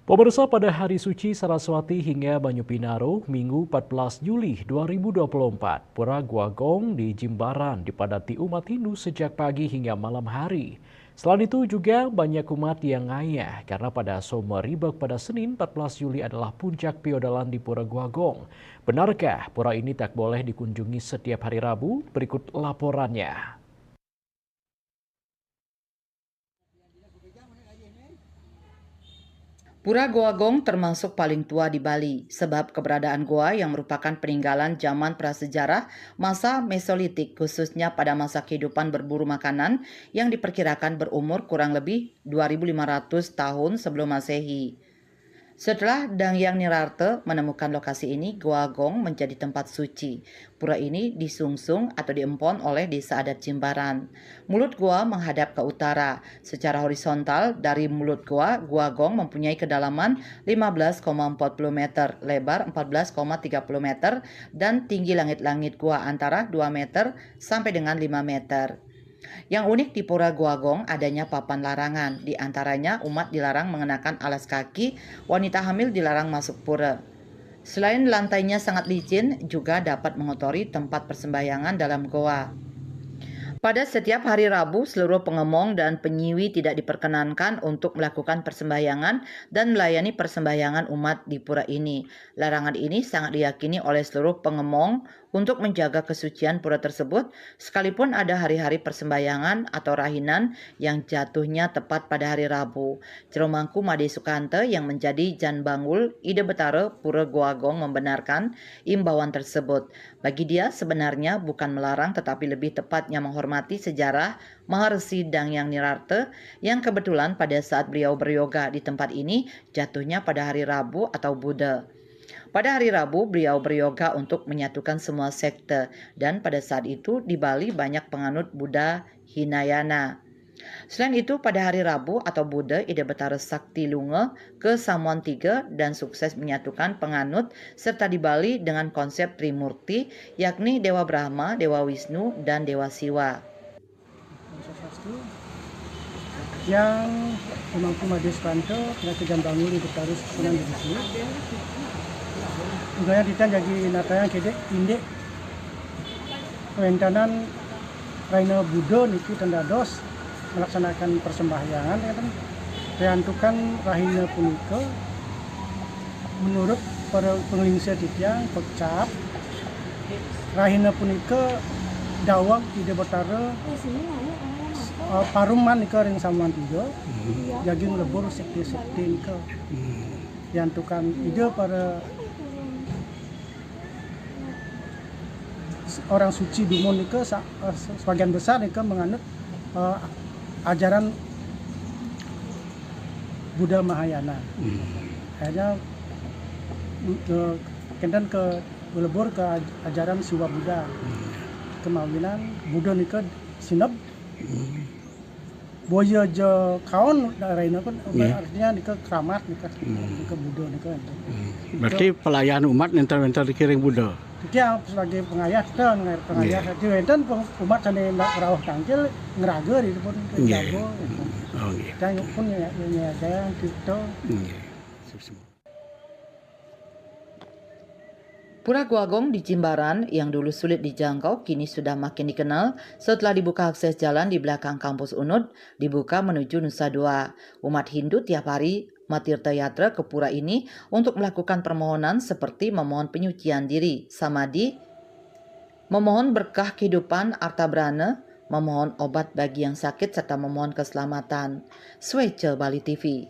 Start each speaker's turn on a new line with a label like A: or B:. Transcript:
A: Pemirsa, pada hari suci Saraswati hingga Banyupinaro, Minggu 14 Juli 2024, Pura Guagong di Jimbaran dipadati umat Hindu sejak pagi hingga malam hari. Selain itu juga banyak umat yang ngayah karena pada Someribek pada Senin 14 Juli adalah puncak piodalan di Pura Guagong. Benarkah pura ini tak boleh dikunjungi setiap hari Rabu? Berikut laporannya.
B: Pura Goa Gong termasuk paling tua di Bali, sebab keberadaan goa yang merupakan peninggalan zaman prasejarah masa Mesolitik, khususnya pada masa kehidupan berburu makanan yang diperkirakan berumur kurang lebih 2.500 tahun sebelum Masehi. Setelah Dang Yang Nirarte menemukan lokasi ini, Goa Gong menjadi tempat suci. Pura ini disungsung atau diempon oleh desa adat Jimbaran. Mulut gua menghadap ke utara. Secara horizontal, dari mulut gua, Goa Gong mempunyai kedalaman 15,40 meter, lebar 14,30 meter, dan tinggi langit-langit gua antara 2 meter sampai dengan 5 meter. Yang unik di Pura Guagong adanya papan larangan, di antaranya umat dilarang mengenakan alas kaki, wanita hamil dilarang masuk pura. Selain lantainya sangat licin, juga dapat mengotori tempat persembahyangan dalam goa. Pada setiap hari Rabu, seluruh pengemong dan penyiwi tidak diperkenankan untuk melakukan persembahyangan dan melayani persembahyangan umat di pura ini. Larangan ini sangat diyakini oleh seluruh pengemong untuk menjaga kesucian pura tersebut, sekalipun ada hari-hari persembahyangan atau rahinan yang jatuhnya tepat pada hari Rabu. Ciromangku Made Sukante yang menjadi Jan Bangul Ide Betara Pura Guagong membenarkan imbauan tersebut. Bagi dia sebenarnya bukan melarang tetapi lebih tepatnya menghormati sejarah Maharsi Dang Yang Nirarte yang kebetulan pada saat beliau beryoga di tempat ini jatuhnya pada hari Rabu atau Buddha. Pada hari Rabu, beliau beryoga untuk menyatukan semua sekte, dan pada saat itu di Bali banyak penganut Buddha Hinayana. Selain itu, pada hari Rabu atau Buddha Ide Betara Sakti Lunga ke Samuan Tiga dan sukses menyatukan penganut serta di Bali dengan konsep Trimurti, yakni Dewa Brahma, Dewa Wisnu, dan Dewa Siwa.
C: Yang Pemangku Made Sukante Jan Bangul Ide Betara Sunan Divisi. Udaya ditan jadi nataya kedek indek kewentanan Raina Buddha niki tendados melaksanakan persembahyangan kan peantukan rahina punika menurut para penglingsir titiang pecap rahina punika dawang Ide Betara paruman nika ring Samuan Tiga jaging lebur sekti-sekti nika peantukan ide para orang suci Dumon nika sebagian besar nika menganut ajaran Buddha Mahayana. Akhirnya kendan ke lebur ke ajaran Siwa Buddha. Kemawinan Buddha nika sinep boya je kaon daerahna pun artinya nika keramat nika Buddha nika.
D: Berarti pelayan umat nenter-nenter dikiring Buddha.
C: Dia sebagai pengayah jadi enten umat sane rawuh tangkil ngeraga di pun jago.
D: Oh nggih.
C: Dan pun ya saya gitu.
B: Pura Guagong di Jimbaran yang dulu sulit dijangkau kini sudah makin dikenal setelah dibuka akses jalan di belakang kampus UNUD dibuka menuju Nusa Dua. Umat Hindu tiap hari Matirta Yatra ke pura ini untuk melakukan permohonan seperti memohon penyucian diri, samadhi, memohon berkah kehidupan arta brana, memohon obat bagi yang sakit serta memohon keselamatan. Swece Bali TV.